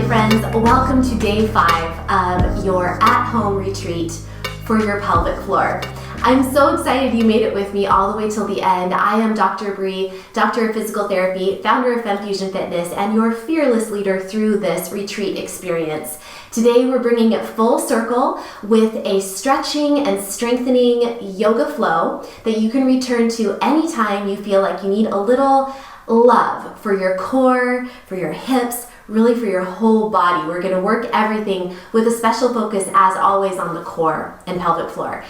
friends, welcome to day 5 of your at-home retreat for your pelvic floor. I'm so excited you made it with me all the way till the end. I am Dr. Bree, Doctor of Physical Therapy, founder of FemFusion Fitness, and your fearless leader through this retreat experience. Today we're bringing it full circle with a stretching and strengthening yoga flow that you can return to anytime you feel like you need a little love for your core, for your hips, really for your whole body. We're going to work everything with a special focus, as always, on the core and pelvic floor.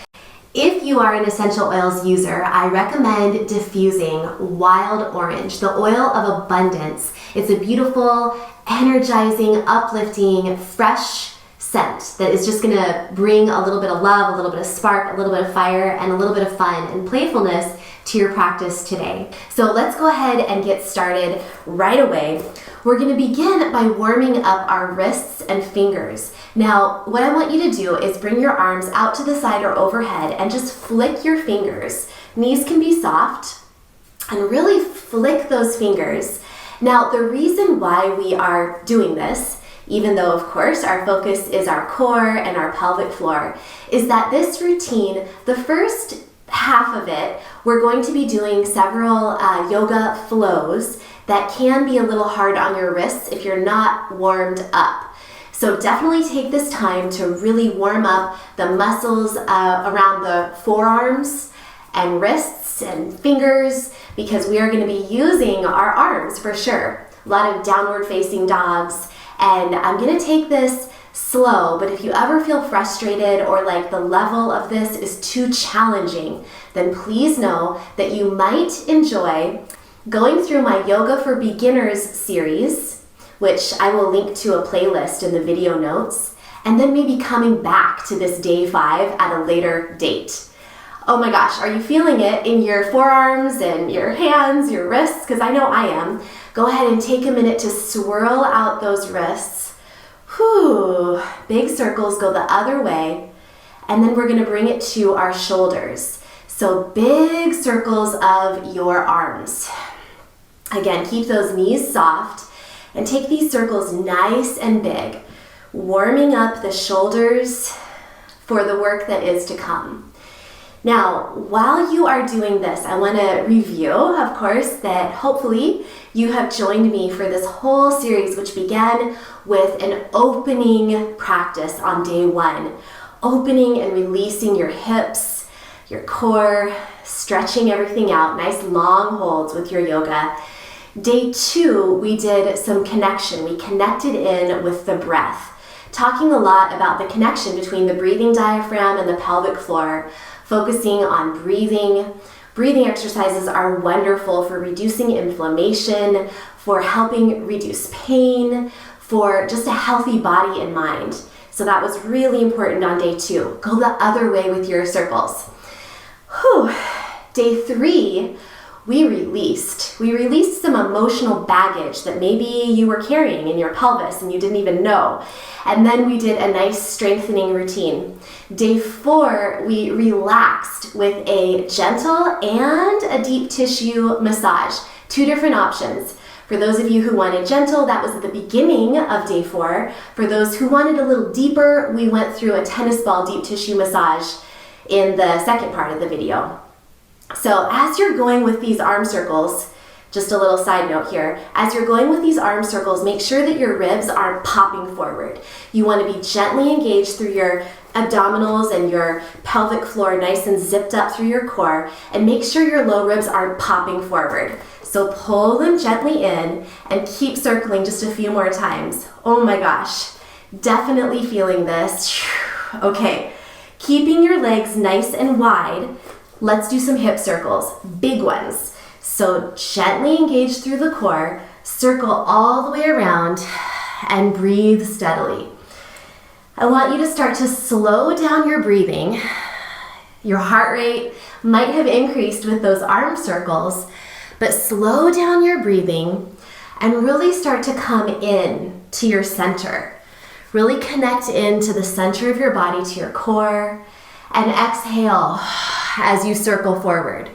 If you are an essential oils user, I recommend diffusing Wild Orange, the oil of abundance. It's a beautiful, energizing, uplifting, fresh scent that is just going to bring a little bit of love, a little bit of spark, a little bit of fire, and a little bit of fun and playfulness to your practice today. So let's go ahead and get started right away. We're going to begin by warming up our wrists and fingers. Now, what I want you to do is bring your arms out to the side or overhead and just flick your fingers. Knees can be soft, and really flick those fingers. Now, the reason why we are doing this, even though of course our focus is our core and our pelvic floor, is that this routine, the first half of it, we're going to be doing several yoga flows that can be a little hard on your wrists if you're not warmed up. So definitely take this time to really warm up the muscles around the forearms and wrists and fingers, because we are going to be using our arms for sure. A lot of downward facing dogs, and I'm going to take this slow, but if you ever feel frustrated or like the level of this is too challenging, then please know that you might enjoy going through my Yoga for Beginners series, which I will link to a playlist in the video notes, and then maybe coming back to this day 5 at a later date. Oh my gosh, are you feeling it in your forearms and your hands, your wrists? Because I know I am. Go ahead and take a minute to swirl out those wrists. Whew, big circles, go the other way. And then we're gonna bring it to our shoulders. So big circles of your arms. Again, keep those knees soft and take these circles nice and big, warming up the shoulders for the work that is to come. Now, while you are doing this, I want to review, of course, that hopefully you have joined me for this whole series, which began with an opening practice on day 1. Opening and releasing your hips, your core, stretching everything out, nice long holds with your yoga. Day 2, we did some connection. We connected in with the breath, talking a lot about the connection between the breathing diaphragm and the pelvic floor, focusing on breathing. Breathing exercises are wonderful for reducing inflammation, for helping reduce pain, for just a healthy body and mind. So that was really important on day 2. Go the other way with your circles. Whew. Day 3, we released some emotional baggage that maybe you were carrying in your pelvis and you didn't even know. And then we did a nice strengthening routine. Day 4, we relaxed with a gentle and a deep tissue massage. 2 different options. For those of you who wanted gentle, that was at the beginning of day 4. For those who wanted a little deeper, we went through a tennis ball deep tissue massage in the second part of the video. So as you're going with these arm circles, just a little side note here, as you're going with these arm circles, make sure that your ribs aren't popping forward. You want to be gently engaged through your abdominals and your pelvic floor, nice and zipped up through your core, and make sure your low ribs aren't popping forward. So pull them gently in and keep circling just a few more times. Oh my gosh, definitely feeling this. Okay, keeping your legs nice and wide, let's do some hip circles, big ones. So gently engage through the core, circle all the way around, and breathe steadily. I want you to start to slow down your breathing. Your heart rate might have increased with those arm circles, but slow down your breathing and really start to come in to your center. Really connect into the center of your body, to your core, and exhale as you circle forward.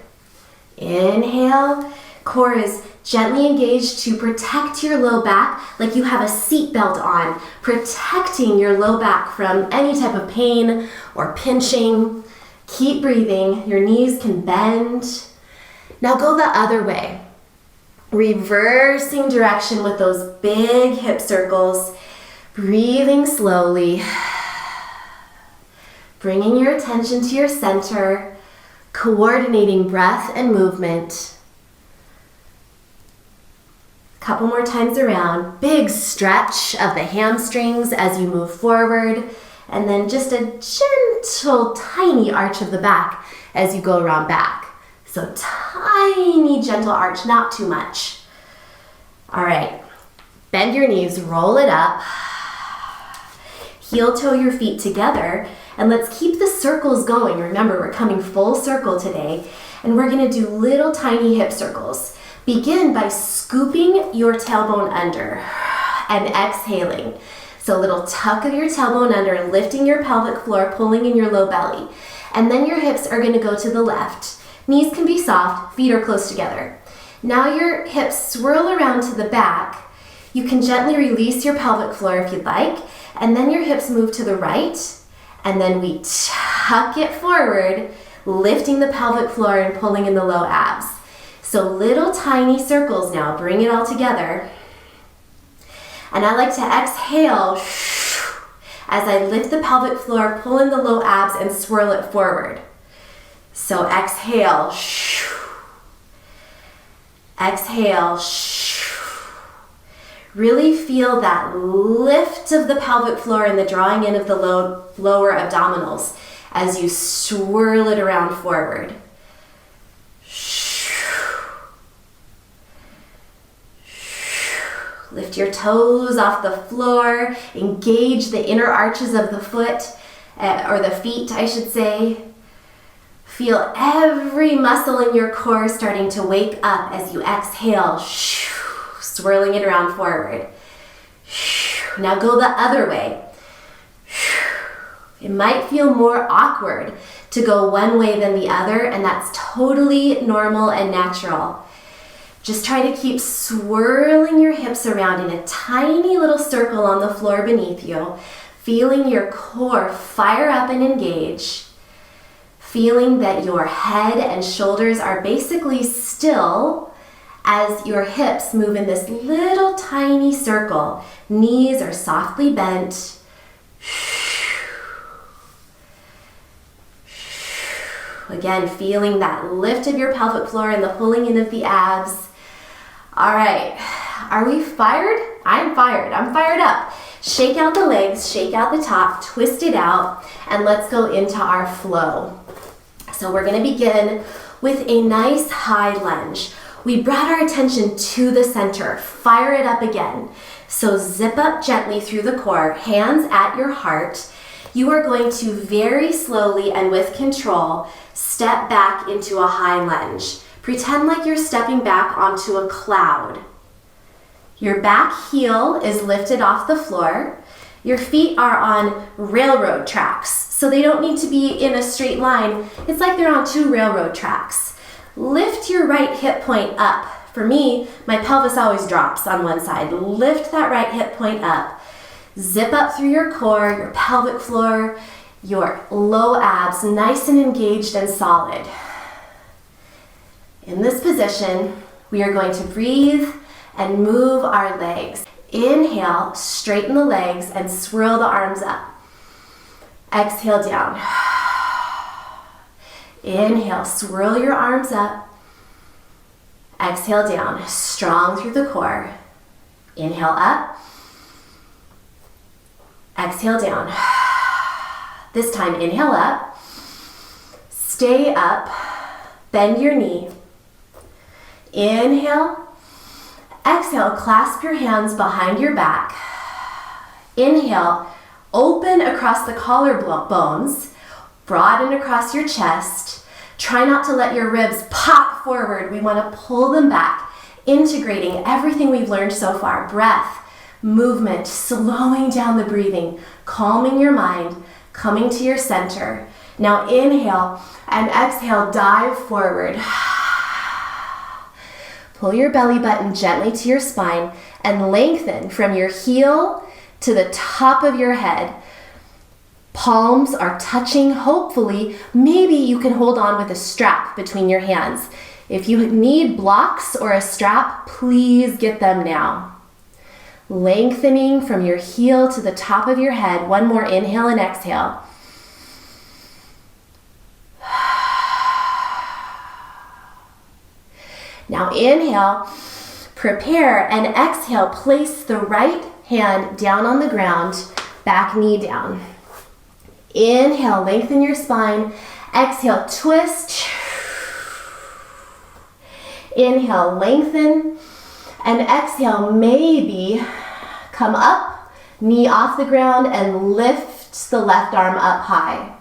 Inhale, core is gently engage to protect your low back like you have a seat belt on, protecting your low back from any type of pain or pinching. Keep breathing. Your knees can bend. Now go the other way. Reversing direction with those big hip circles. Breathing slowly. Bringing your attention to your center. Coordinating breath and movement. Couple more times around. Big stretch of the hamstrings as you move forward. And then just a gentle, tiny arch of the back as you go around back. So tiny, gentle arch, not too much. All right, bend your knees, roll it up. Heel toe your feet together. And let's keep the circles going. Remember, we're coming full circle today. And we're gonna do little tiny hip circles. Begin by scooping your tailbone under and exhaling. So a little tuck of your tailbone under, lifting your pelvic floor, pulling in your low belly. And then your hips are gonna go to the left. Knees can be soft, feet are close together. Now your hips swirl around to the back. You can gently release your pelvic floor if you'd like. And then your hips move to the right. And then we tuck it forward, lifting the pelvic floor and pulling in the low abs. So little tiny circles now, bring it all together. And I like to exhale as I lift the pelvic floor, pull in the low abs and swirl it forward. So exhale, exhale. Really feel that lift of the pelvic floor and the drawing in of the lower abdominals as you swirl it around forward. Lift your toes off the floor, engage the inner arches of the foot, or the feet, I should say. Feel every muscle in your core starting to wake up as you exhale, swirling it around forward. Now go the other way. It might feel more awkward to go one way than the other, and that's totally normal and natural. Just try to keep swirling your hips around in a tiny little circle on the floor beneath you, feeling your core fire up and engage, feeling that your head and shoulders are basically still as your hips move in this little tiny circle. Knees are softly bent. Again, feeling that lift of your pelvic floor and the pulling in of the abs. All right, are we fired? I'm fired, I'm fired up. Shake out the legs, shake out the top, twist it out, and let's go into our flow. So we're gonna begin with a nice high lunge. We brought our attention to the center, fire it up again. So zip up gently through the core, hands at your heart. You are going to very slowly and with control step back into a high lunge. Pretend like you're stepping back onto a cloud. Your back heel is lifted off the floor. Your feet are on railroad tracks, so they don't need to be in a straight line. It's like they're on two railroad tracks. Lift your right hip point up. For me, my pelvis always drops on one side. Lift that right hip point up. Zip up through your core, your pelvic floor, your low abs, nice and engaged and solid. In this position, we are going to breathe and move our legs. Inhale, straighten the legs and swirl the arms up. Exhale down. Inhale, swirl your arms up. Exhale down, strong through the core. Inhale up. Exhale down. This time, inhale up. Stay up. Bend your knee. Inhale. Exhale, clasp your hands behind your back. Inhale, open across the collarbones, broaden across your chest. Try not to let your ribs pop forward. We want to pull them back, integrating everything we've learned so far. Breath, movement, slowing down the breathing, calming your mind, coming to your center. Now inhale and exhale, dive forward. Pull your belly button gently to your spine and lengthen from your heel to the top of your head. Palms are touching, hopefully. Maybe you can hold on with a strap between your hands. If you need blocks or a strap, please get them now. Lengthening from your heel to the top of your head. One more inhale and exhale. Now inhale, prepare, and exhale. Place the right hand down on the ground, back knee down. Inhale, lengthen your spine. Exhale, twist. Inhale, lengthen. And exhale, maybe come up, knee off the ground, and lift the left arm up high.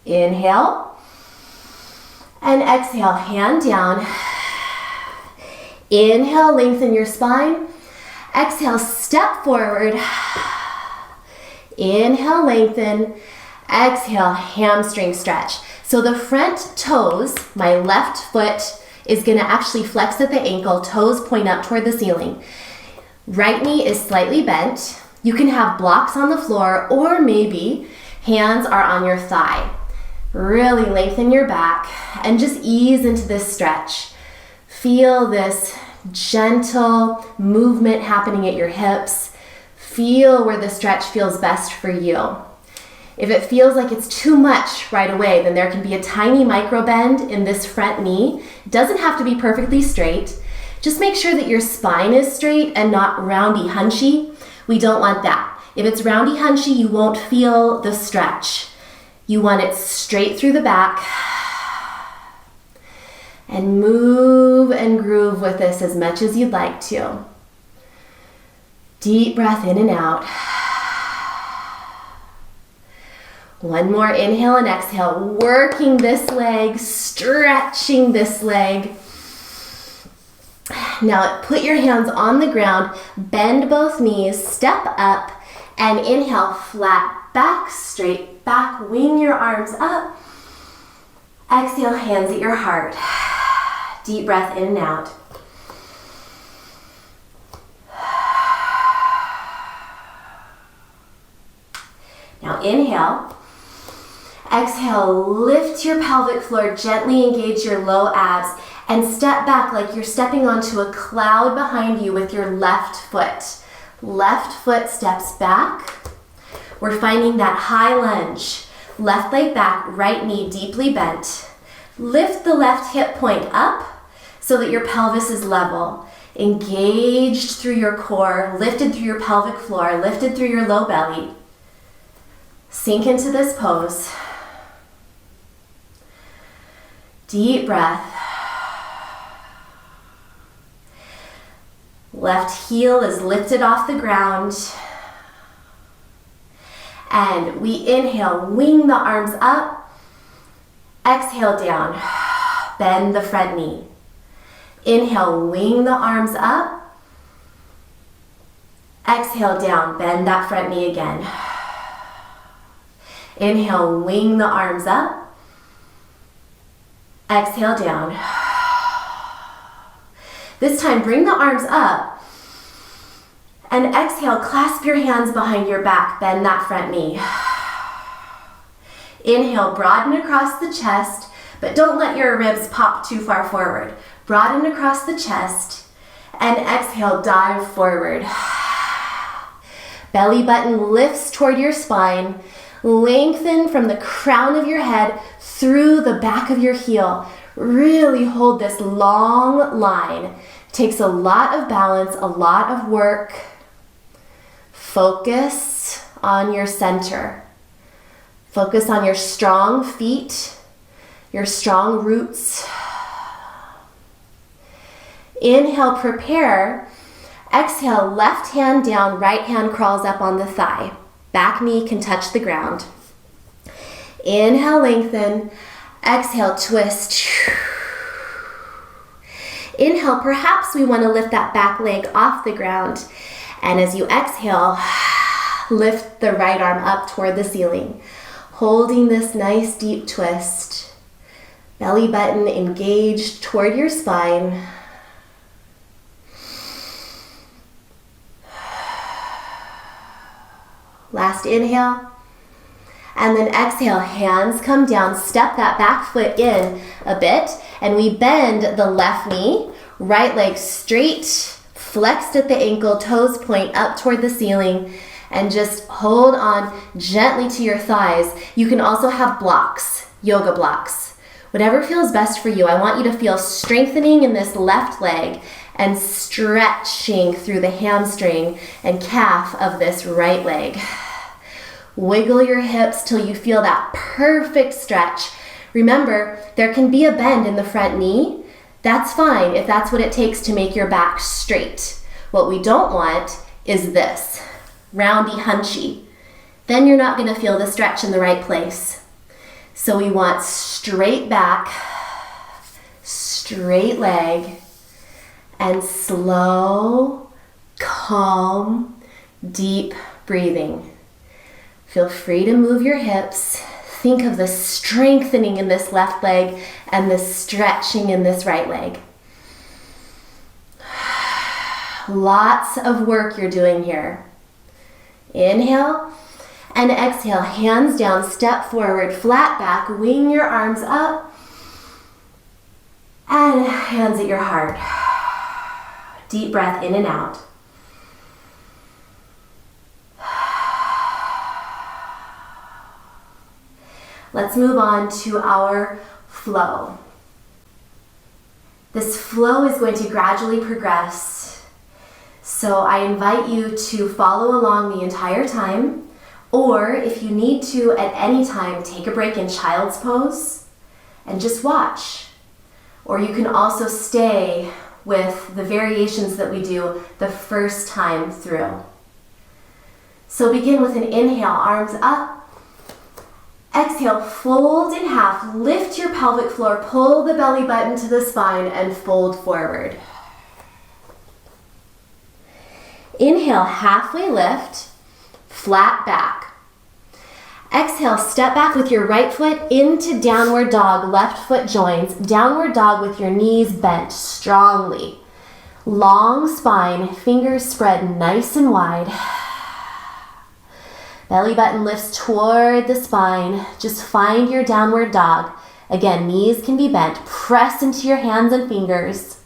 Inhale. And exhale, hand down. Inhale, lengthen your spine. Exhale, step forward. Inhale, lengthen. Exhale, hamstring stretch. So the front toes, my left foot is gonna actually flex at the ankle, toes point up toward the ceiling. Right knee is slightly bent. You can have blocks on the floor, or maybe hands are on your thigh. Really lengthen your back and just ease into this stretch. Feel this gentle movement happening at your hips. Feel where the stretch feels best for you. If it feels like it's too much right away, then there can be a tiny micro bend in this front knee. It doesn't have to be perfectly straight. Just make sure that your spine is straight and not roundy hunchy. We don't want that. If it's roundy hunchy, you won't feel the stretch. You want it straight through the back. And move and groove with this as much as you'd like to. Deep breath in and out. One more inhale and exhale, working this leg, stretching this leg. Now put your hands on the ground, bend both knees, step up, and inhale, flat back, straight back, wing your arms up. Exhale, hands at your heart. Deep breath in and out. Now inhale. Exhale, lift your pelvic floor, gently engage your low abs, and step back like you're stepping onto a cloud behind you with your left foot. Left foot steps back. We're finding that high lunge. Left leg back, right knee deeply bent. Lift the left hip point up so that your pelvis is level. Engaged through your core, lifted through your pelvic floor, lifted through your low belly. Sink into this pose. Deep breath. Left heel is lifted off the ground. And we inhale, wing the arms up. Exhale down, bend the front knee. Inhale, wing the arms up. Exhale down, bend that front knee again. Inhale, wing the arms up. Exhale down. This time, bring the arms up. And exhale, clasp your hands behind your back, bend that front knee. Inhale, broaden across the chest, but don't let your ribs pop too far forward. Broaden across the chest, and exhale, dive forward. Belly button lifts toward your spine. Lengthen from the crown of your head through the back of your heel. Really hold this long line. Takes a lot of balance, a lot of work. Focus on your center. Focus on your strong feet, your strong roots. Inhale, prepare. Exhale, left hand down, right hand crawls up on the thigh. Back knee can touch the ground. Inhale, lengthen. Exhale, twist. Inhale, perhaps we want to lift that back leg off the ground. And as you exhale, lift the right arm up toward the ceiling. Holding this nice deep twist. Belly button engaged toward your spine. Last inhale. And then exhale, hands come down, step that back foot in a bit, and we bend the left knee, right leg straight, flexed at the ankle, toes point up toward the ceiling, and just hold on gently to your thighs. You can also have blocks, yoga blocks. Whatever feels best for you. I want you to feel strengthening in this left leg and stretching through the hamstring and calf of this right leg. Wiggle your hips till you feel that perfect stretch. Remember, there can be a bend in the front knee. That's fine if that's what it takes to make your back straight. What we don't want is this, roundy, hunchy. Then you're not going to feel the stretch in the right place. So we want straight back, straight leg, and slow, calm, deep breathing. Feel free to move your hips. Think of the strengthening in this left leg and the stretching in this right leg. Lots of work you're doing here. Inhale and exhale, hands down, step forward, flat back, wing your arms up, and hands at your heart. Deep breath in and out. Let's move on to our flow. This flow is going to gradually progress. So I invite you to follow along the entire time, or if you need to at any time, take a break in child's pose and just watch. Or you can also stay with the variations that we do the first time through. So begin with an inhale, arms up. Exhale, fold in half, lift your pelvic floor, pull the belly button to the spine and fold forward. Inhale, halfway lift, flat back. Exhale, step back with your right foot into downward dog, left foot joins. Downward dog with your knees bent strongly. Long spine, fingers spread nice and wide. Belly button lifts toward the spine. Just find your downward dog. Again, knees can be bent. Press into your hands and fingers.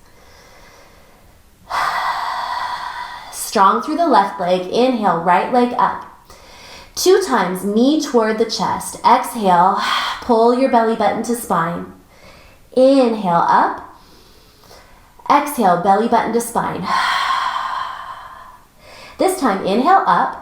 Strong through the left leg. Inhale, right leg up. 2 times, knee toward the chest. Exhale, pull your belly button to spine. Inhale, up. Exhale, belly button to spine. This time, inhale, up.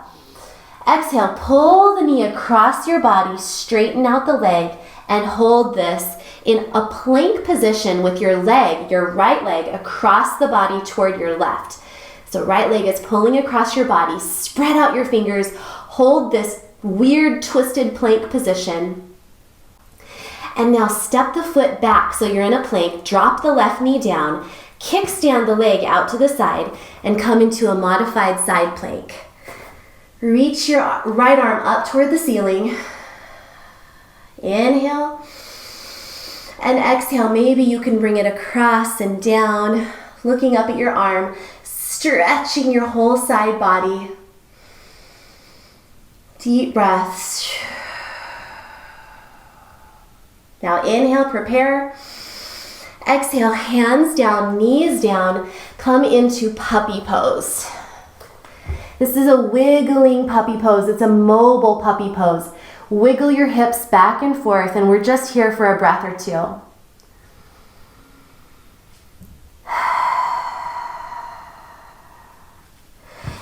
Exhale, pull the knee across your body, straighten out the leg, and hold this in a plank position with your leg, your right leg, across the body toward your left. So right leg is pulling across your body, spread out your fingers, hold this weird twisted plank position. And now step the foot back so you're in a plank, drop the left knee down, kickstand the leg out to the side, and come into a modified side plank. Reach your right arm up toward the ceiling. Inhale. And exhale, maybe you can bring it across and down, looking up at your arm, stretching your whole side body. Deep breaths. Now inhale, prepare. Exhale, hands down, knees down, come into puppy pose. This is a wiggling puppy pose. It's a mobile puppy pose. Wiggle your hips back and forth, and we're just here for a breath or two.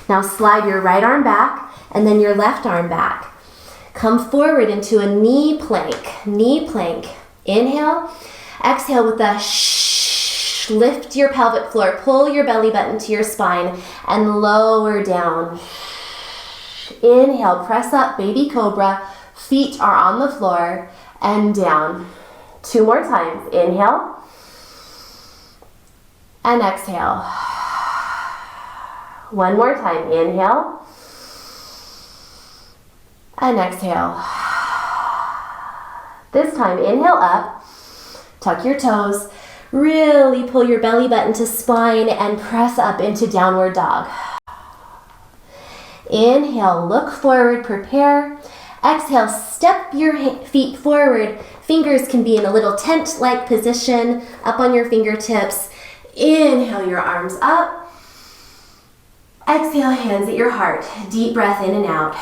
Now slide your right arm back and then your left arm back. Come forward into a knee plank. Knee plank. Inhale. Exhale with a shh. Lift your pelvic floor. Pull your belly button to your spine and lower down. Inhale. Press up, baby cobra. Feet are on the floor and down. 2 more times. Inhale. And exhale. 1 more time. Inhale. And exhale. This time, inhale up, tuck your toes, really pull your belly button to spine and press up into downward dog. Inhale, look forward, prepare. Exhale, step your feet forward. Fingers can be in a little tent-like position, up on your fingertips. Inhale your arms up. Exhale, hands at your heart. Deep breath in and out.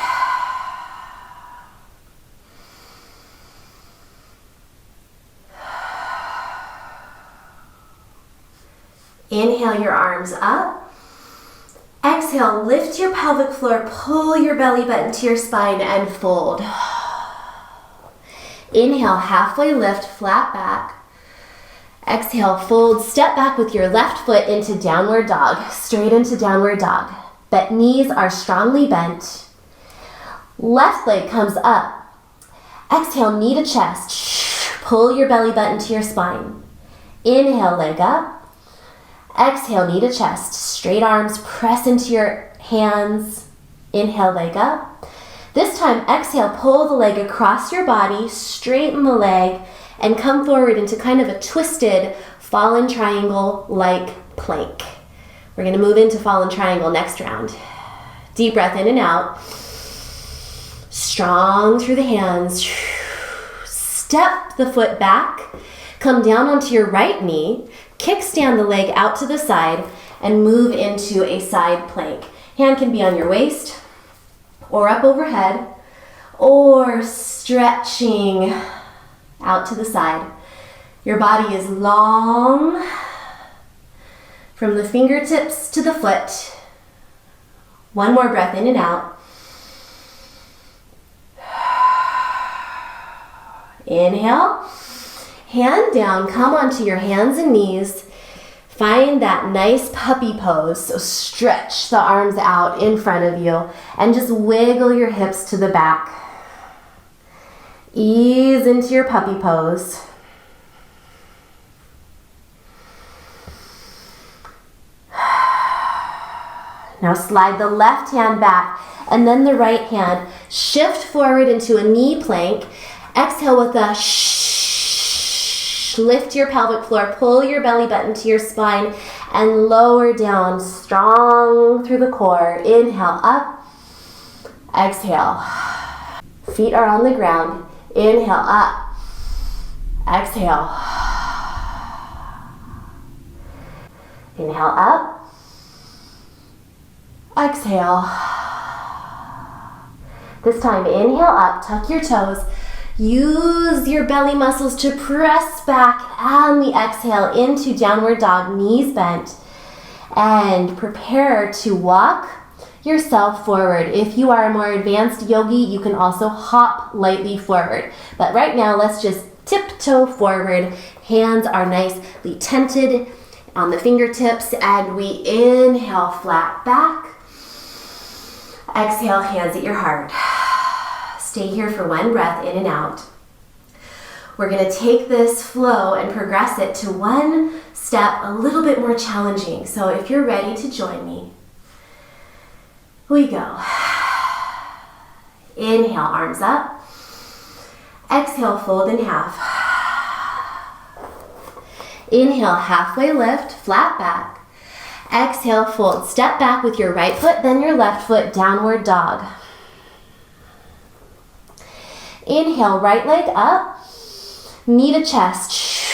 Inhale your arms up. Exhale, lift your pelvic floor, pull your belly button to your spine and fold. Inhale, halfway lift, flat back. Exhale, fold, step back with your left foot into downward dog, straight into downward dog. But knees are strongly bent. Left leg comes up. Exhale, knee to chest. Pull your belly button to your spine. Inhale, leg up. Exhale, knee to chest. Straight arms, press into your hands. Inhale, leg up. This time, exhale, pull the leg across your body, straighten the leg, and come forward into kind of a twisted fallen triangle-like plank. We're gonna move into fallen triangle next round. Deep breath in and out. Strong through the hands. Step the foot back. Come down onto your right knee. Kickstand the leg out to the side and move into a side plank. Hand can be on your waist or up overhead or stretching out to the side. Your body is long from the fingertips to the foot. One more breath in and out. Inhale. Hand down, come onto your hands and knees. Find that nice puppy pose. So stretch the arms out in front of you and just wiggle your hips to the back. Ease into your puppy pose. Now slide the left hand back and then the right hand. Shift forward into a knee plank. Exhale with a lift your pelvic floor, pull your belly button to your spine and lower down, strong through the core. Inhale up, exhale. Feet are on the ground. Inhale up, exhale. Inhale up, exhale. This time, inhale up, tuck your toes. Use your belly muscles to press back on the exhale into downward dog, knees bent. And prepare to walk yourself forward. If you are a more advanced yogi, you can also hop lightly forward. But right now, let's just tiptoe forward. Hands are nicely tented on the fingertips, and we inhale flat back. Exhale, hands at your heart. Stay here for one breath in and out. We're going to take this flow and progress it to one step a little bit more challenging. So if you're ready to join me, we go. Inhale, arms up. Exhale, fold in half. Inhale, halfway lift, flat back. Exhale, fold. Step back with your right foot, then your left foot, downward dog. Inhale, right leg up, knee to chest.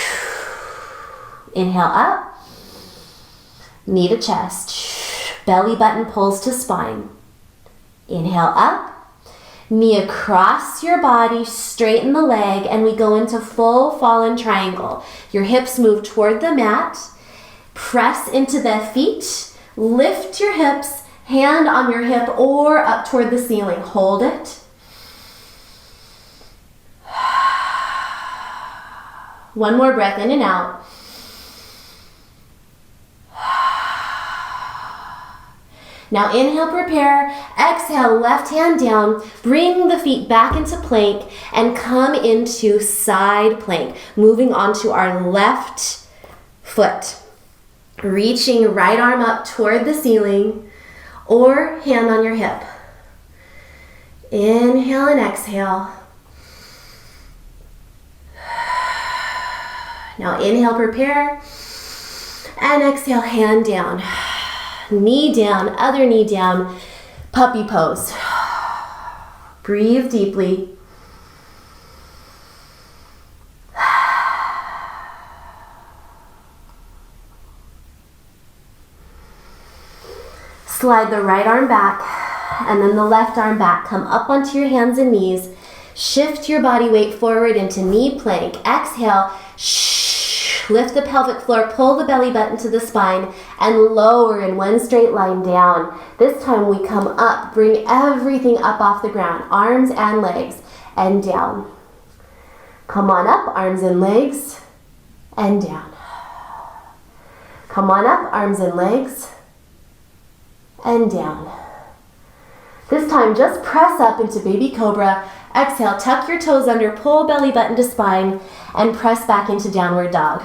Inhale up, knee to chest. Belly button pulls to spine. Inhale up, knee across your body, straighten the leg, and we go into full fallen triangle. Your hips move toward the mat. Press into the feet. Lift your hips, hand on your hip or up toward the ceiling. Hold it. One more breath in and out. Now inhale, prepare. Exhale, left hand down. Bring the feet back into plank and come into side plank. Moving onto our left foot. Reaching right arm up toward the ceiling or hand on your hip. Inhale and exhale. Now inhale, prepare, and exhale, hand down. Knee down, other knee down, puppy pose. Breathe deeply. Slide the right arm back and then the left arm back. Come up onto your hands and knees. Shift your body weight forward into knee plank. Exhale, lift the pelvic floor, pull the belly button to the spine, and lower in one straight line down. This time we come up, bring everything up off the ground, arms and legs, and down. Come on up, arms and legs, and down. Come on up, arms and legs, and down. This time just press up into baby cobra. Exhale, tuck your toes under, pull belly button to spine, and press back into downward dog.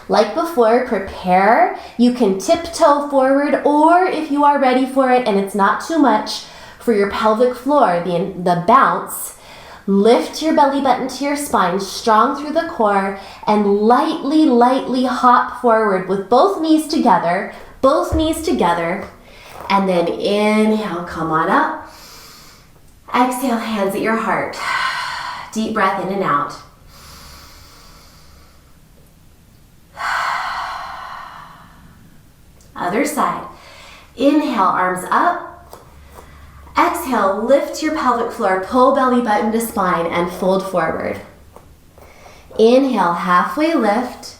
Like before, prepare. You can tiptoe forward, or if you are ready for it and it's not too much, for your pelvic floor, the bounce, lift your belly button to your spine, strong through the core, and lightly hop forward with both knees together, and then inhale, come on up. Exhale, hands at your heart. Deep breath in and out. Other side. Inhale, arms up. Exhale, lift your pelvic floor, pull belly button to spine, and fold forward. Inhale, halfway lift.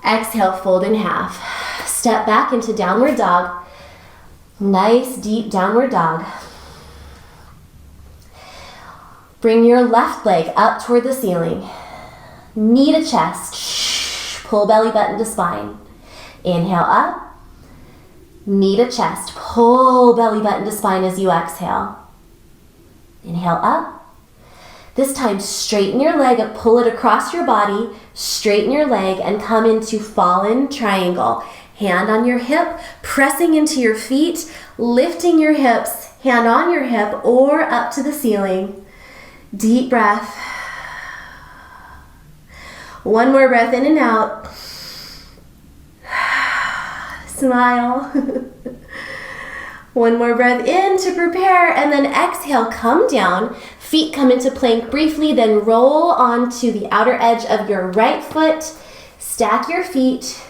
Exhale, fold in half. Step back into downward dog. Nice, deep downward dog. Bring your left leg up toward the ceiling. Knee to chest. Pull belly button to spine. Inhale up. Knee to chest. Pull belly button to spine as you exhale. Inhale up. This time straighten your leg up, pull it across your body, straighten your leg, and come into fallen triangle. Hand on your hip, pressing into your feet, lifting your hips, hand on your hip or up to the ceiling. Deep breath. One more breath in and out. Smile. One more breath in to prepare, and then exhale, come down. Feet come into plank briefly, then roll onto the outer edge of your right foot. Stack your feet.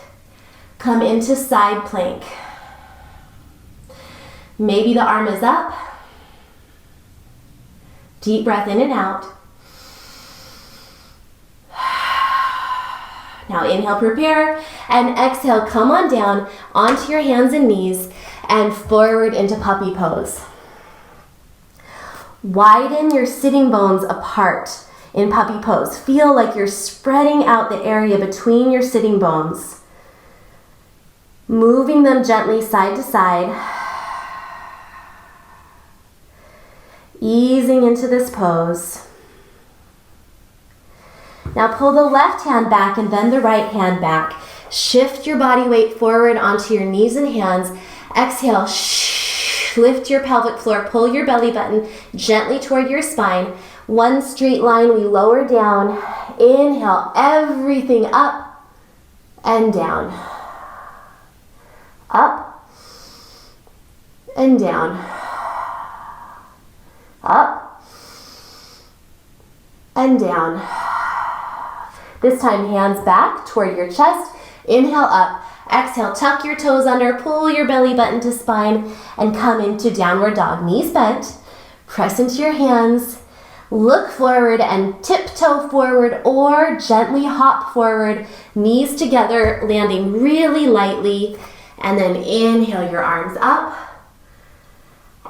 Come into side plank. Maybe the arm is up. Deep breath in and out. Now inhale, prepare, and exhale, come on down onto your hands and knees and forward into puppy pose. Widen your sitting bones apart in puppy pose. Feel like you're spreading out the area between your sitting bones. Moving them gently side to side. Easing into this pose. Now pull the left hand back and then the right hand back. Shift your body weight forward onto your knees and hands. Exhale, lift your pelvic floor, pull your belly button gently toward your spine. One straight line, we lower down. Inhale, everything up and down. Up and down. Up and down. This time, hands back toward your chest. Inhale up. Exhale, tuck your toes under, pull your belly button to spine, and come into downward dog. Knees bent. Press into your hands. Look forward and tiptoe forward or gently hop forward. Knees together, landing really lightly. And then inhale your arms up.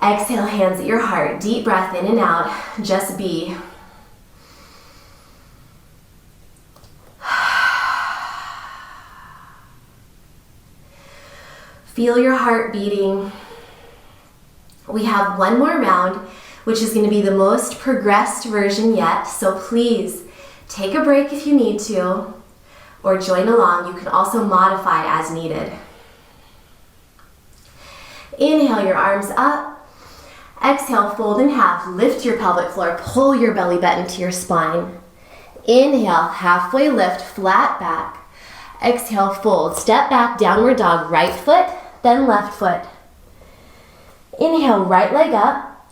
Exhale, hands at your heart. Deep breath in and out. Just be. Feel your heart beating. We have one more round, which is going to be the most progressed version yet. So please take a break if you need to, or join along. You can also modify as needed. Inhale your arms up. Exhale, fold in half. Lift your pelvic floor. Pull your belly button to your spine. Inhale, halfway lift, flat back. Exhale, fold. Step back, downward dog, right foot, then left foot. Inhale, right leg up.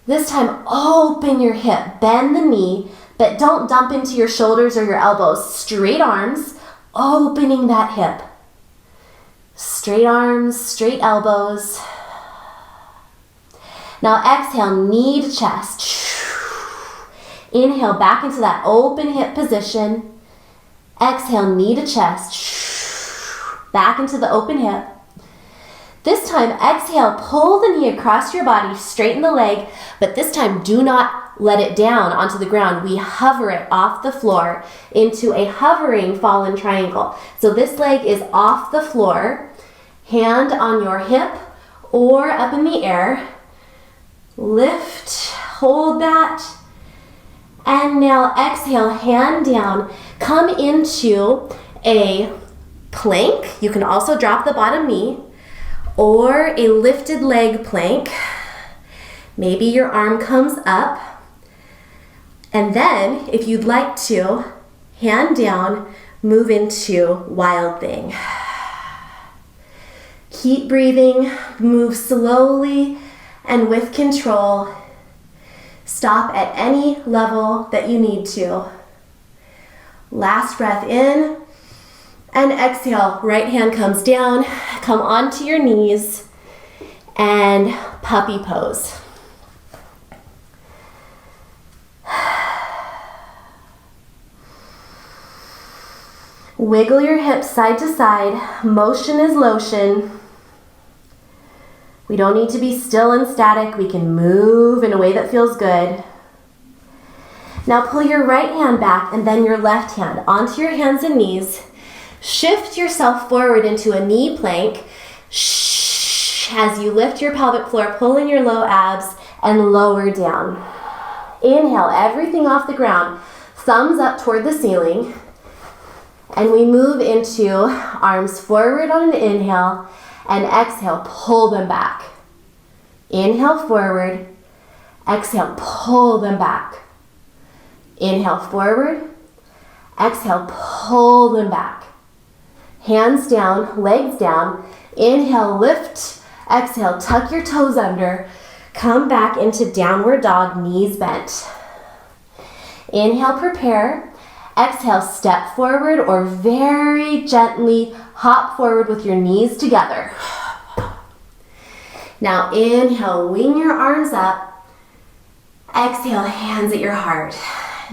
This time, open your hip, bend the knee, but don't dump into your shoulders or your elbows. Straight arms, opening that hip. Straight arms, straight elbows. Now exhale, knee to chest. Inhale, back into that open hip position. Exhale, knee to chest. Back into the open hip. This time, exhale, pull the knee across your body, straighten the leg, but this time do not let it down onto the ground. We hover it off the floor into a hovering fallen triangle. So this leg is off the floor, hand on your hip or up in the air. Lift, hold that, and now exhale, hand down, come into a plank. You can also drop the bottom knee, or a lifted leg plank. Maybe your arm comes up, and then if you'd like to, hand down, move into wild thing. Keep breathing, move slowly and with control. Stop at any level that you need to. Last breath in and exhale. Right hand comes down, come onto your knees and puppy pose. Wiggle your hips side to side. Motion is lotion. We don't need to be still and static. We can move in a way that feels good. Now pull your right hand back and then your left hand onto your hands and knees. Shift yourself forward into a knee plank. As you lift your pelvic floor, pull in your low abs and lower down. Inhale, everything off the ground. Thumbs up toward the ceiling. And we move into arms forward on an inhale. And exhale, pull them back. Inhale forward. Exhale, pull them back. Inhale forward. Exhale, pull them back. Hands down, legs down. Inhale, lift. Exhale, tuck your toes under. Come back into downward dog, knees bent. Inhale, prepare. Exhale, step forward or very gently hop forward with your knees together. Now inhale, wing your arms up. Exhale, hands at your heart.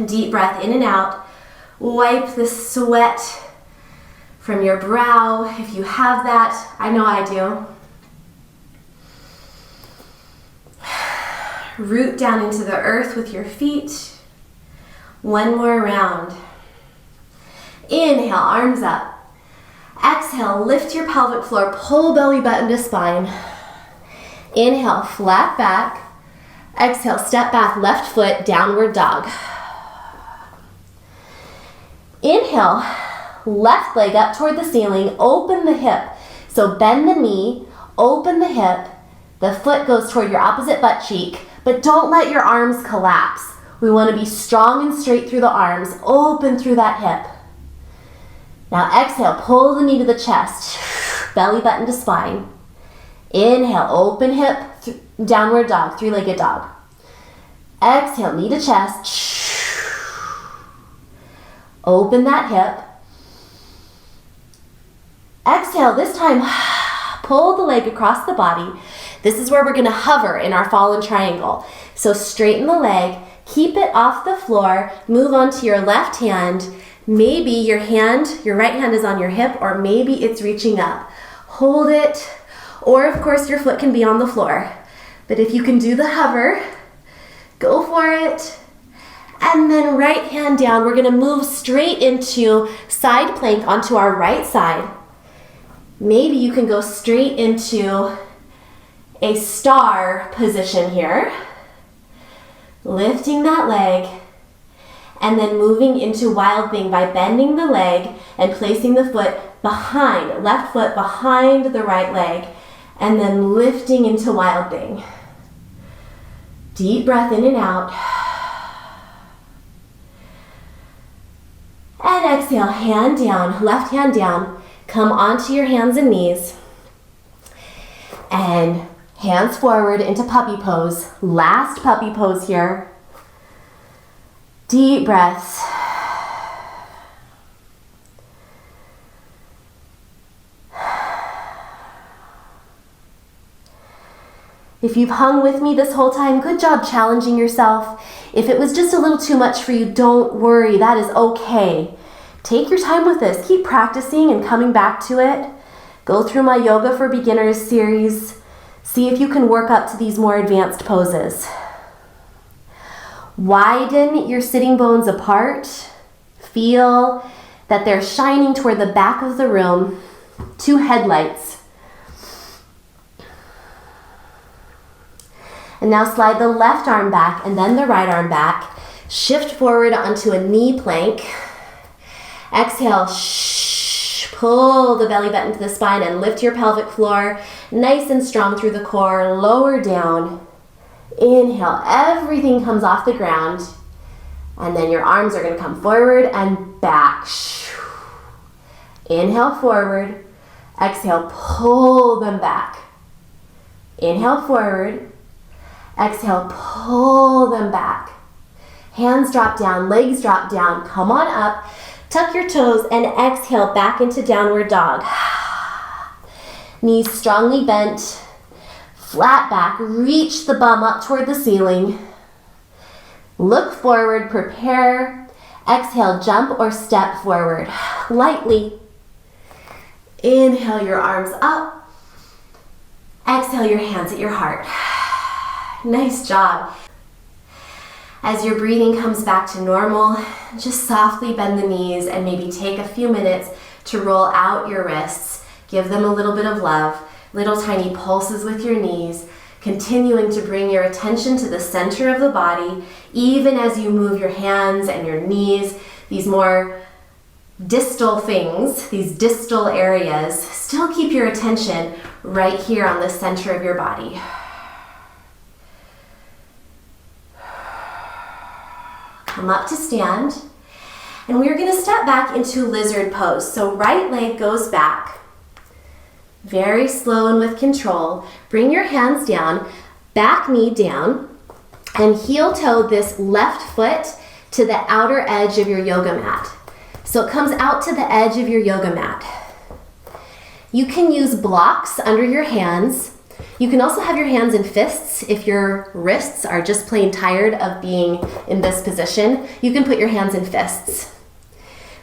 Deep breath in and out. Wipe the sweat from your brow if you have that. I know I do. Root down into the earth with your feet. One more round. Inhale, arms up. Exhale, lift your pelvic floor, pull belly button to spine. Inhale, flat back. Exhale, step back, left foot, downward dog. Inhale, left leg up toward the ceiling, open the hip. So bend the knee, open the hip. The foot goes toward your opposite butt cheek, but don't let your arms collapse. We want to be strong and straight through the arms, open through that hip. Now exhale, pull the knee to the chest, belly button to spine. Inhale, open hip, downward dog, three-legged dog. Exhale, knee to chest. Open that hip. Exhale, this time, pull the leg across the body. This is where we're gonna hover in our fallen triangle. So straighten the leg, keep it off the floor, move on to your left hand. Maybe your right hand is on your hip, or maybe it's reaching up. Hold it, or of course your foot can be on the floor. But if you can do the hover, go for it. And then right hand down, we're gonna move straight into side plank onto our right side. Maybe you can go straight into a star position here. Lifting that leg. And then moving into wild thing by bending the leg and placing the foot behind, left foot behind the right leg, and then lifting into wild thing. Deep breath in and out. And exhale, hand down, left hand down. Come onto your hands and knees. And hands forward into puppy pose. Last puppy pose here. Deep breaths. If you've hung with me this whole time, good job challenging yourself. If it was just a little too much for you, don't worry, that is okay. Take your time with this. Keep practicing and coming back to it. Go through my Yoga for Beginners series. See if you can work up to these more advanced poses. Widen your sitting bones apart. Feel that they're shining toward the back of the room. 2 headlights. And now slide the left arm back and then the right arm back. Shift forward onto a knee plank. Exhale, pull the belly button to the spine and lift your pelvic floor nice and strong through the core. Lower down. Inhale, everything comes off the ground. And then your arms are going to come forward and back. Inhale, forward. Exhale, pull them back. Inhale, forward. Exhale, pull them back. Hands drop down, legs drop down. Come on up, tuck your toes, and exhale back into downward dog. Knees strongly bent, flat back. Reach the bum up toward the ceiling. Look forward, prepare. Exhale, jump or step forward. Lightly. Inhale your arms up. Exhale your hands at your heart. Nice job. As your breathing comes back to normal, just softly bend the knees and maybe take a few minutes to roll out your wrists. Give them a little bit of love, little tiny pulses with your knees, continuing to bring your attention to the center of the body, even as you move your hands and your knees, these more distal things, these distal areas. Still keep your attention right here on the center of your body. Come up to stand, and we're going to step back into lizard pose. So right leg goes back, very slow and with control. Bring your hands down, back knee down, and heel toe this left foot to the outer edge of your yoga mat. So it comes out to the edge of your yoga mat. You can use blocks under your hands. You can also have your hands in fists. If your wrists are just plain tired of being in this position, you can put your hands in fists.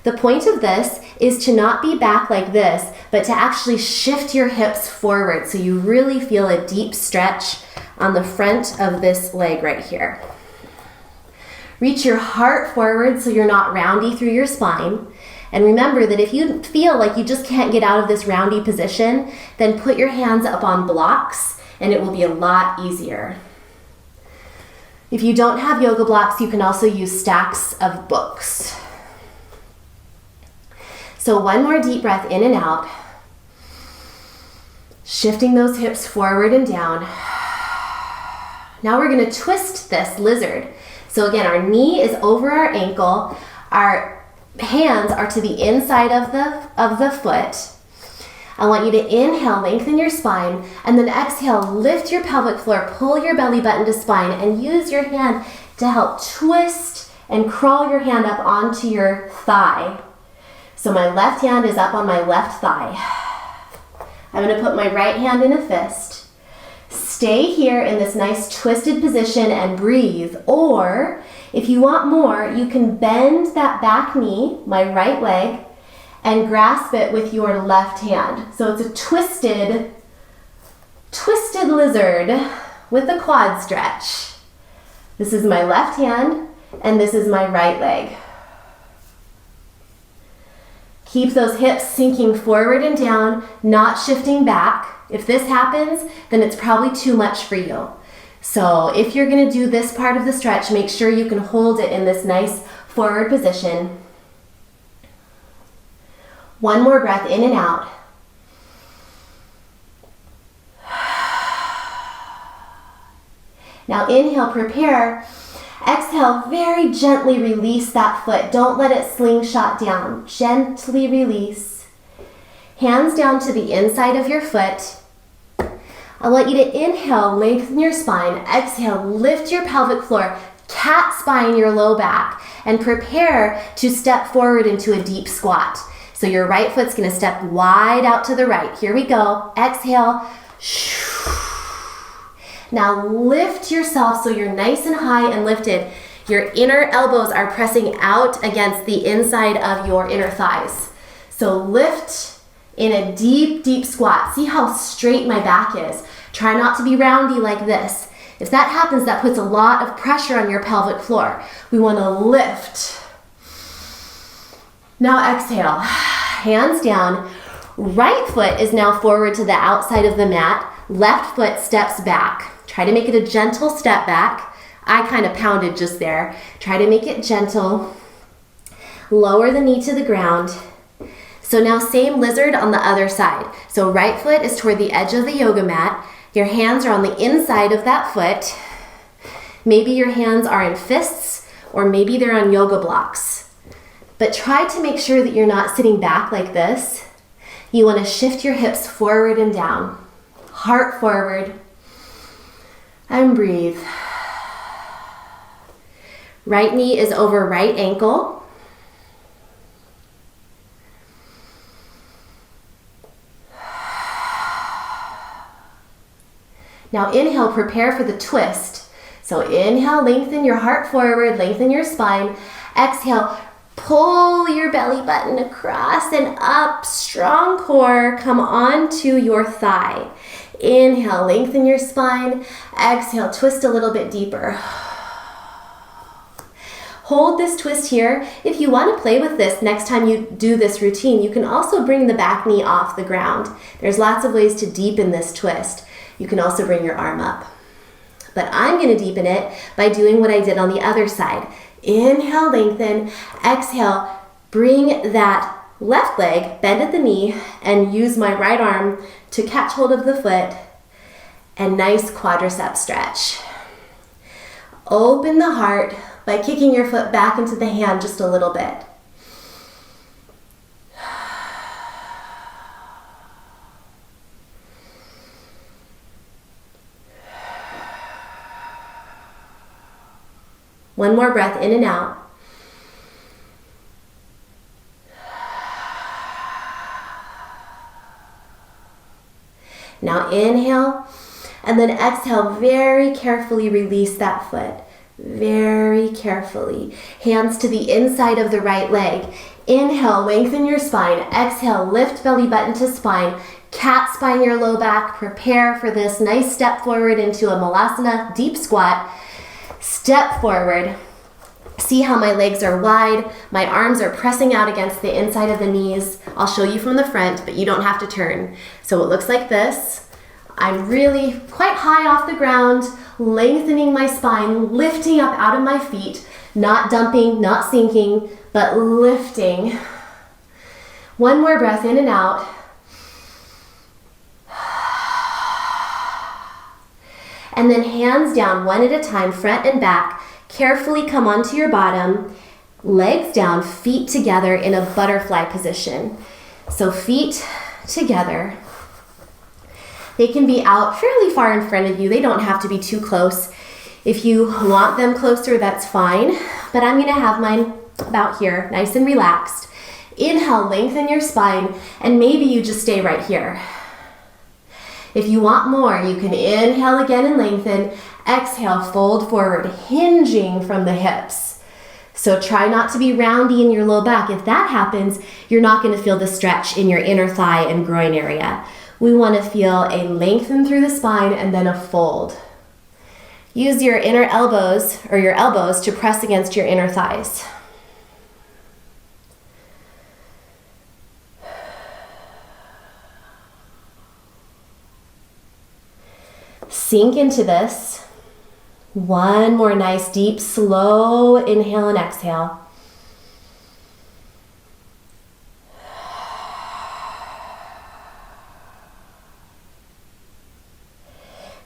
The point of this is to not be back like this, but to actually shift your hips forward so you really feel a deep stretch on the front of this leg right here. Reach your heart forward so you're not roundy through your spine. And remember that if you feel like you just can't get out of this roundy position, then put your hands up on blocks and it will be a lot easier. If you don't have yoga blocks, you can also use stacks of books. So one more deep breath in and out. Shifting those hips forward and down. Now we're going to twist this lizard. So again, our knee is over our ankle. Our hands are to the inside of the foot. I want you to inhale, lengthen your spine, and then exhale, lift your pelvic floor, pull your belly button to spine, and use your hand to help twist and crawl your hand up onto your thigh. So my left hand is up on my left thigh. I'm going to put my right hand in a fist. Stay here in this nice twisted position and breathe. Or if you want more, you can bend that back knee, my right leg, and grasp it with your left hand. So it's a twisted lizard with a quad stretch. This is my left hand, and this is my right leg. Keep those hips sinking forward and down, not shifting back. If this happens, then it's probably too much for you. So if you're going to do this part of the stretch, make sure you can hold it in this nice forward position. One more breath in and out. Now inhale, prepare. Exhale, very gently release that foot. Don't let it slingshot down. Gently release. Hands down to the inside of your foot. I want you to inhale, lengthen your spine. Exhale, lift your pelvic floor. Cat spine your low back. And prepare to step forward into a deep squat. So your right foot's gonna step wide out to the right. Here we go. Exhale. Now lift yourself so you're nice and high and lifted. Your inner elbows are pressing out against the inside of your inner thighs. So lift in a deep, deep squat. See how straight my back is. Try not to be roundy like this. If that happens, that puts a lot of pressure on your pelvic floor. We want to lift. Now exhale, hands down. Right foot is now forward to the outside of the mat. Left foot steps back. Try to make it a gentle step back. I kind of pounded just there. Try to make it gentle. Lower the knee to the ground. So now same lizard on the other side. So right foot is toward the edge of the yoga mat. Your hands are on the inside of that foot. Maybe your hands are in fists, or maybe they're on yoga blocks. But try to make sure that you're not sitting back like this. You want to shift your hips forward and down. Heart forward. And breathe. Right knee is over right ankle. Now inhale, prepare for the twist. So inhale, lengthen your heart forward, lengthen your spine. Exhale, pull your belly button across and up, strong core, come onto your thigh. Inhale, lengthen your spine. Exhale, twist a little bit deeper. Hold this twist here. If you want to play with this next time you do this routine, you can also bring the back knee off the ground. There's lots of ways to deepen this twist. You can also bring your arm up. But I'm going to deepen it by doing what I did on the other side. Inhale, lengthen. Exhale, bring that left leg, bend at the knee, and use my right arm to catch hold of the foot. And nice quadricep stretch. Open the heart by kicking your foot back into the hand just a little bit. One more breath in and out. Now inhale, and then exhale, very carefully release that foot. Very carefully. Hands to the inside of the right leg. Inhale, lengthen your spine. Exhale, lift belly button to spine. Cat spine your low back. Prepare for this nice step forward into a malasana, deep squat. Step forward. See how my legs are wide. My arms are pressing out against the inside of the knees. I'll show you from the front, but you don't have to turn. So it looks like this. I'm really quite high off the ground, lengthening my spine, lifting up out of my feet, not dumping, not sinking, but lifting. One more breath in and out. And then hands down, one at a time, front and back. Carefully come onto your bottom, legs down, feet together in a butterfly position. So feet together. They can be out fairly far in front of you. They don't have to be too close. If you want them closer, that's fine. But I'm gonna have mine about here, nice and relaxed. Inhale, lengthen your spine, and maybe you just stay right here. If you want more, you can inhale again and lengthen. Exhale, fold forward, hinging from the hips. So try not to be roundy in your low back. If that happens, you're not going to feel the stretch in your inner thigh and groin area. We want to feel a lengthen through the spine and then a fold. Use your inner elbows or your elbows to press against your inner thighs. Sink into this. One more nice, deep, slow inhale and exhale.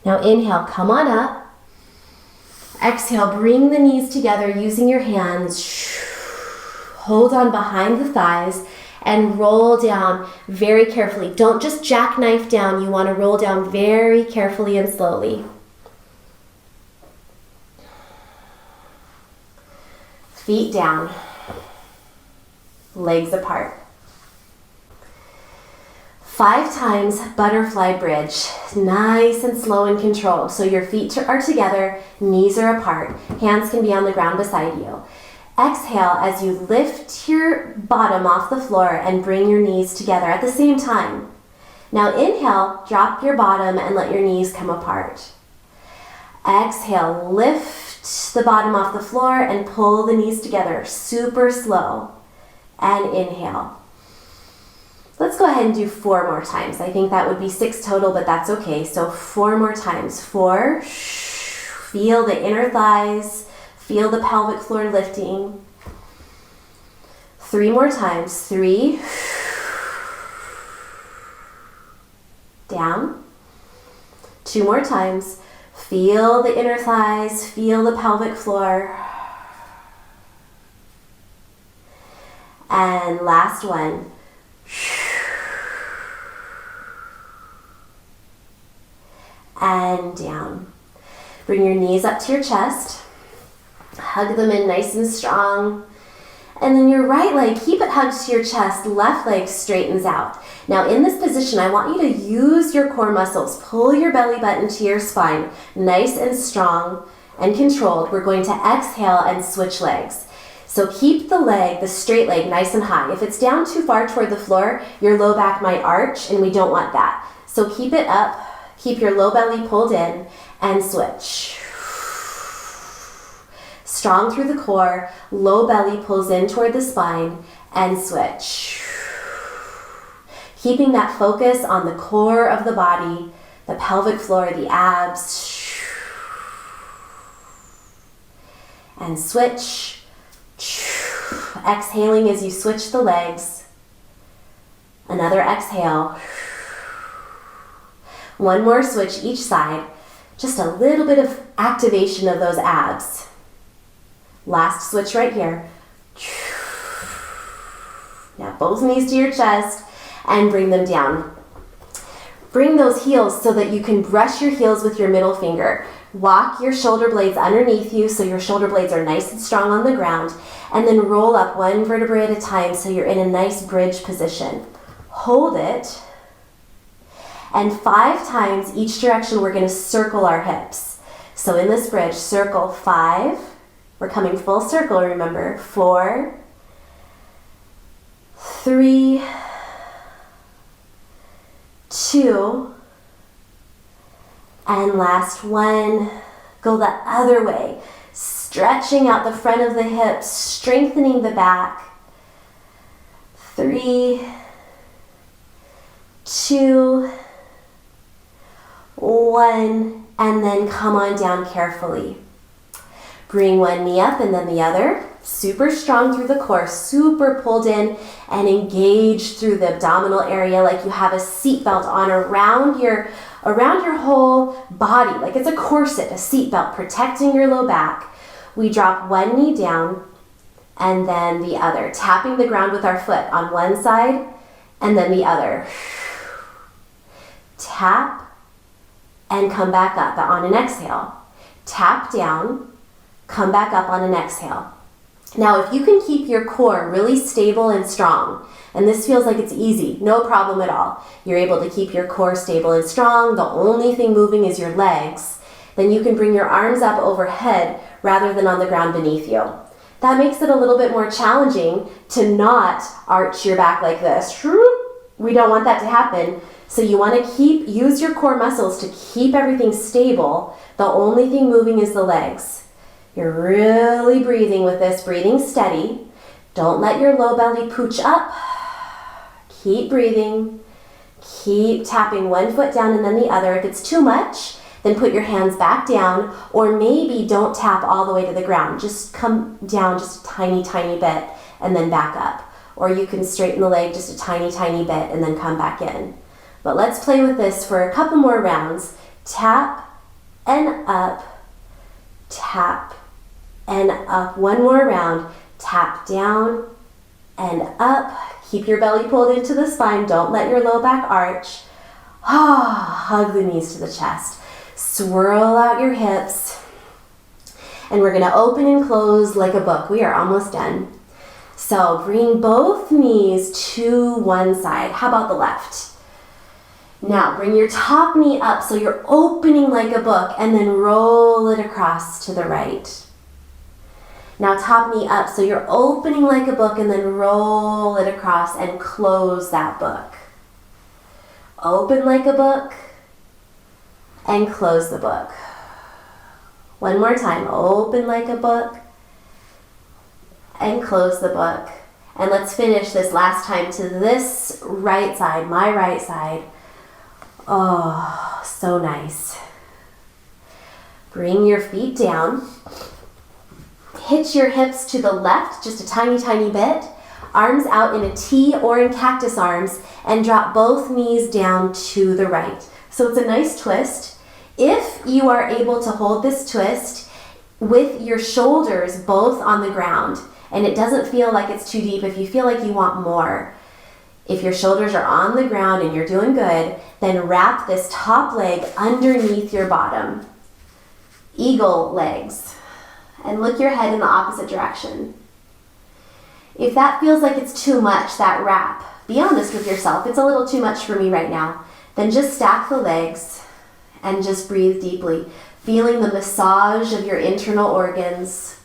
Now inhale, come on up. Exhale, bring the knees together using your hands. Hold on behind the thighs and roll down very carefully. Don't just jackknife down. You want to roll down very carefully and slowly. Feet down, legs apart. 5 times butterfly bridge, nice and slow and controlled. So your feet are together, knees are apart, hands can be on the ground beside you. Exhale as you lift your bottom off the floor and bring your knees together at the same time. Now inhale, drop your bottom and let your knees come apart. Exhale, lift the bottom off the floor and pull the knees together, super slow. And inhale. Let's go ahead and do 4 more times. I think that would be 6 total, but that's okay. So 4 more times. 4, feel the inner thighs, feel the pelvic floor lifting. 3 more times. 3, down. 2 more times. Feel the inner thighs, feel the pelvic floor. And last one. And down. Bring your knees up to your chest. Hug them in nice and strong. And then your right leg, keep it hugged to your chest. Left leg straightens out. Now in this position, I want you to use your core muscles. Pull your belly button to your spine. Nice and strong and controlled. We're going to exhale and switch legs. So keep the leg, the straight leg, nice and high. If it's down too far toward the floor, your low back might arch, and we don't want that. So keep it up. Keep your low belly pulled in and switch. Strong through the core, low belly pulls in toward the spine and switch. Keeping that focus on the core of the body, the pelvic floor, the abs. And switch. Exhaling as you switch the legs. Another exhale. One more switch each side. Just a little bit of activation of those abs. Last switch right here. Now both knees to your chest and bring them down. Bring those heels so that you can brush your heels with your middle finger. Walk your shoulder blades underneath you so your shoulder blades are nice and strong on the ground. And then roll up one vertebrae at a time so you're in a nice bridge position. Hold it. And 5 times each direction, we're going to circle our hips. So in this bridge, circle 5. We're coming full circle, remember. 4, 3, 2, and last one. Go the other way. Stretching out the front of the hips, strengthening the back. 3, 2, 1, and then come on down carefully. Bring one knee up and then the other. Super strong through the core, super pulled in and engaged through the abdominal area like you have a seatbelt on around your whole body, like it's a corset, a seatbelt protecting your low back. We drop one knee down and then the other, tapping the ground with our foot on one side and then the other. Tap and come back up on an exhale. Tap down, come back up on an exhale. Now, if you can keep your core really stable and strong, and this feels like it's easy, no problem at all, you're able to keep your core stable and strong, the only thing moving is your legs, then you can bring your arms up overhead rather than on the ground beneath you. That makes it a little bit more challenging to not arch your back like this. We don't want that to happen. So you want to use your core muscles to keep everything stable. The only thing moving is the legs. You're really breathing with this, breathing steady. Don't let your low belly pooch up. Keep breathing. Keep tapping one foot down and then the other. If it's too much, then put your hands back down, or maybe don't tap all the way to the ground. Just come down just a tiny, tiny bit and then back up. Or you can straighten the leg just a tiny, tiny bit and then come back in. But let's play with this for a couple more rounds. Tap and up, tap, and up. One more round. Tap down and up. Keep your belly pulled into the spine. Don't let your low back arch. Hug the knees to the chest. Swirl out your hips. And we're gonna open and close like a book. We are almost done. So bring both knees to one side. How about the left? Now bring your top knee up so you're opening like a book, and then roll it across to the right. Now top knee up so you're opening like a book, and then roll it across and close that book. Open like a book and close the book. One more time. Open like a book and close the book. And let's finish this last time to this right side, my right side. Oh, so nice. Bring your feet down. Hitch your hips to the left just a tiny, tiny bit. Arms out in a T or in cactus arms, and drop both knees down to the right. So it's a nice twist. If you are able to hold this twist with your shoulders both on the ground, and it doesn't feel like it's too deep, if you feel like you want more, if your shoulders are on the ground and you're doing good, then wrap this top leg underneath your bottom. Eagle legs. And look your head in the opposite direction. If that feels like it's too much, that wrap, be honest with yourself. It's a little too much for me right now. Then just stack the legs and just breathe deeply, feeling the massage of your internal organs.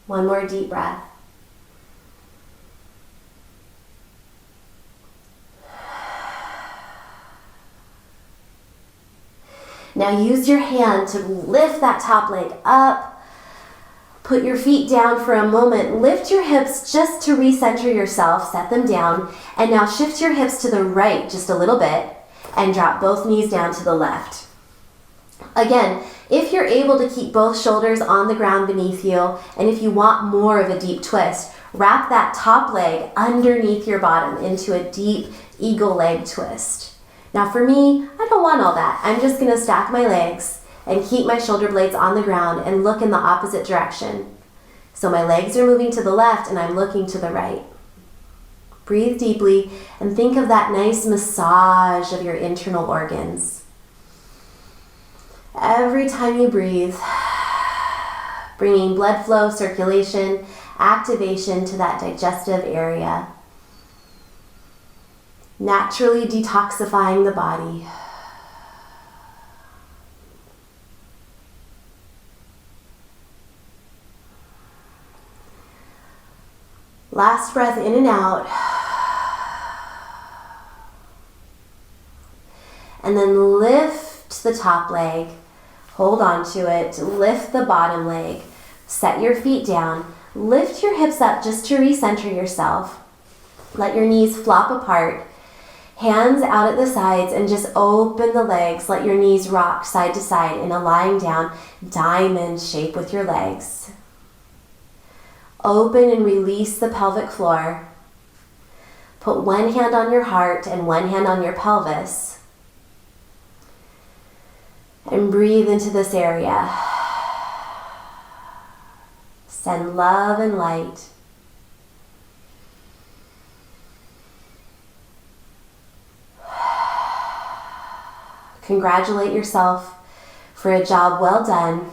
One more deep breath. Now use your hand to lift that top leg up. Put your feet down for a moment. Lift your hips just to recenter yourself. Set them down. And now shift your hips to the right just a little bit and drop both knees down to the left. Again, if you're able to keep both shoulders on the ground beneath you, and if you want more of a deep twist, wrap that top leg underneath your bottom into a deep eagle leg twist. Now for me, I don't want all that. I'm just gonna stack my legs and keep my shoulder blades on the ground and look in the opposite direction. So my legs are moving to the left and I'm looking to the right. Breathe deeply and think of that nice massage of your internal organs. Every time you breathe, bringing blood flow, circulation, activation to that digestive area. Naturally detoxifying the body. Last breath in and out. And then lift the top leg. Hold on to it. Lift the bottom leg. Set your feet down. Lift your hips up just to recenter yourself. Let your knees flop apart. Hands out at the sides and just open the legs. Let your knees rock side to side in a lying down diamond shape with your legs. Open and release the pelvic floor. Put one hand on your heart and one hand on your pelvis. And breathe into this area. Send love and light. Congratulate yourself for a job well done,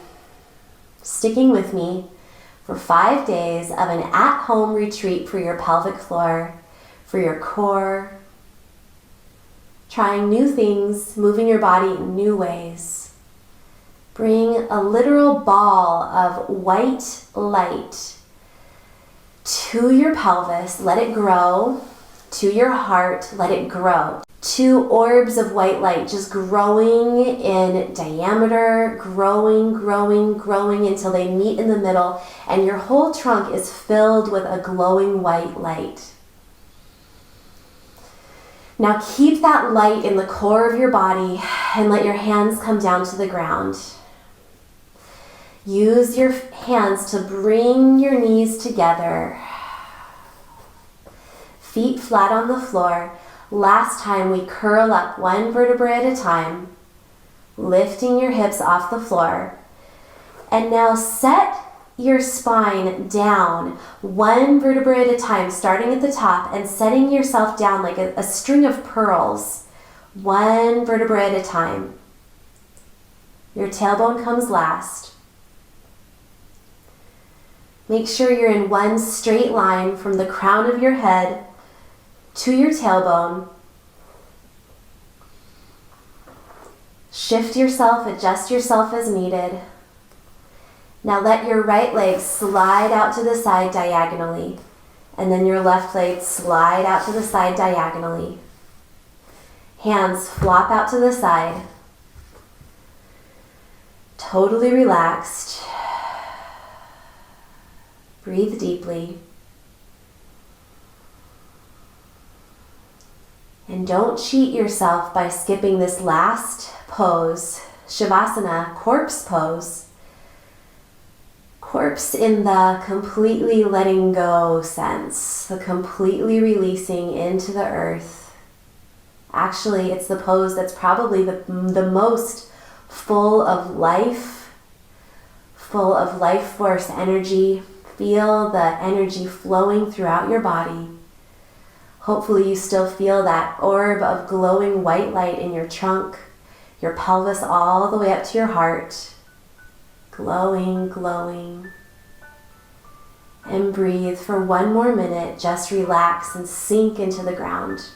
sticking with me for 5 days of an at-home retreat for your pelvic floor, for your core, trying new things, moving your body in new ways. Bring a literal ball of white light to your pelvis, let it grow, to your heart, let it grow. 2 orbs of white light just growing in diameter, growing until they meet in the middle and your whole trunk is filled with a glowing white light. Now keep that light in the core of your body and let your hands come down to the ground. Use your hands to bring your knees together. Feet flat on the floor. Last time, we curl up one vertebra at a time, lifting your hips off the floor. And now set your spine down one vertebra at a time, starting at the top and setting yourself down like a string of pearls, one vertebra at a time. Your tailbone comes last. Make sure you're in one straight line from the crown of your head to your tailbone. Shift yourself, adjust yourself as needed. Now let your right leg slide out to the side diagonally, and then your left leg slide out to the side diagonally. Hands flop out to the side. Totally relaxed. Breathe deeply. And don't cheat yourself by skipping this last pose, Savasana, corpse pose. Corpse in the completely letting go sense, the completely releasing into the earth. Actually, it's the pose that's probably the most full of life force energy. Feel the energy flowing throughout your body. Hopefully you still feel that orb of glowing white light in your trunk, your pelvis all the way up to your heart. Glowing, glowing. And breathe for one more minute. Just relax and sink into the ground.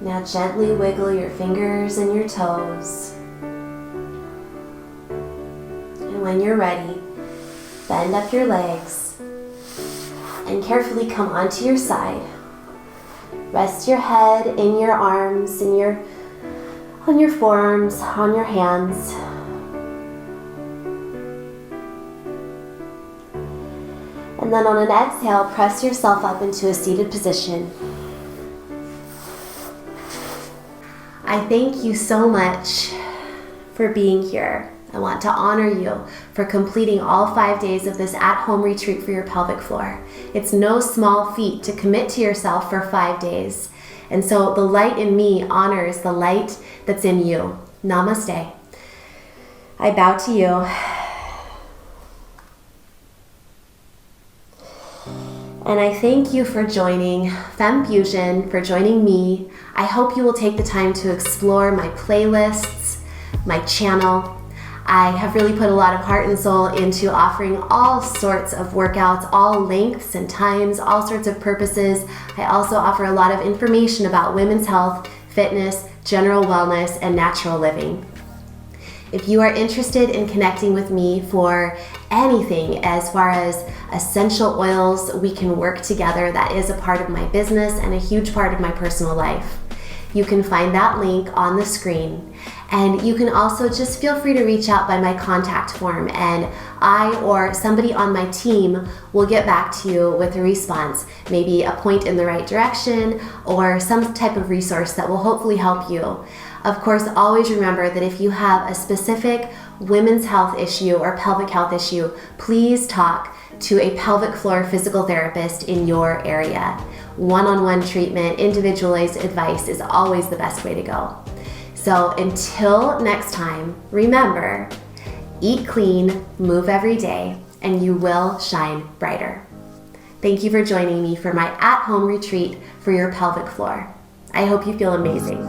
Now gently wiggle your fingers and your toes. And when you're ready, bend up your legs and carefully come onto your side. Rest your head in your arms, on your forearms, on your hands. And then on an exhale, press yourself up into a seated position. I thank you so much for being here. I want to honor you for completing all 5 days of this at-home retreat for your pelvic floor. It's no small feat to commit to yourself for 5 days. And so the light in me honors the light that's in you. Namaste. I bow to you. And I thank you for joining FemFusion, for joining me. I hope you will take the time to explore my playlists, my channel. I have really put a lot of heart and soul into offering all sorts of workouts, all lengths and times, all sorts of purposes. I also offer a lot of information about women's health, fitness, general wellness, and natural living. If you are interested in connecting with me for anything as far as essential oils, we can work together. That is a part of my business and a huge part of my personal life. You can find that link on the screen. And you can also just feel free to reach out by my contact form, and I or somebody on my team will get back to you with a response, maybe a point in the right direction or some type of resource that will hopefully help you. Of course, always remember that if you have a specific women's health issue or pelvic health issue, please talk to a pelvic floor physical therapist in your area. One-on-one treatment, individualized advice is always the best way to go. So until next time, remember, eat clean, move every day, and you will shine brighter. Thank you for joining me for my at-home retreat for your pelvic floor. I hope you feel amazing.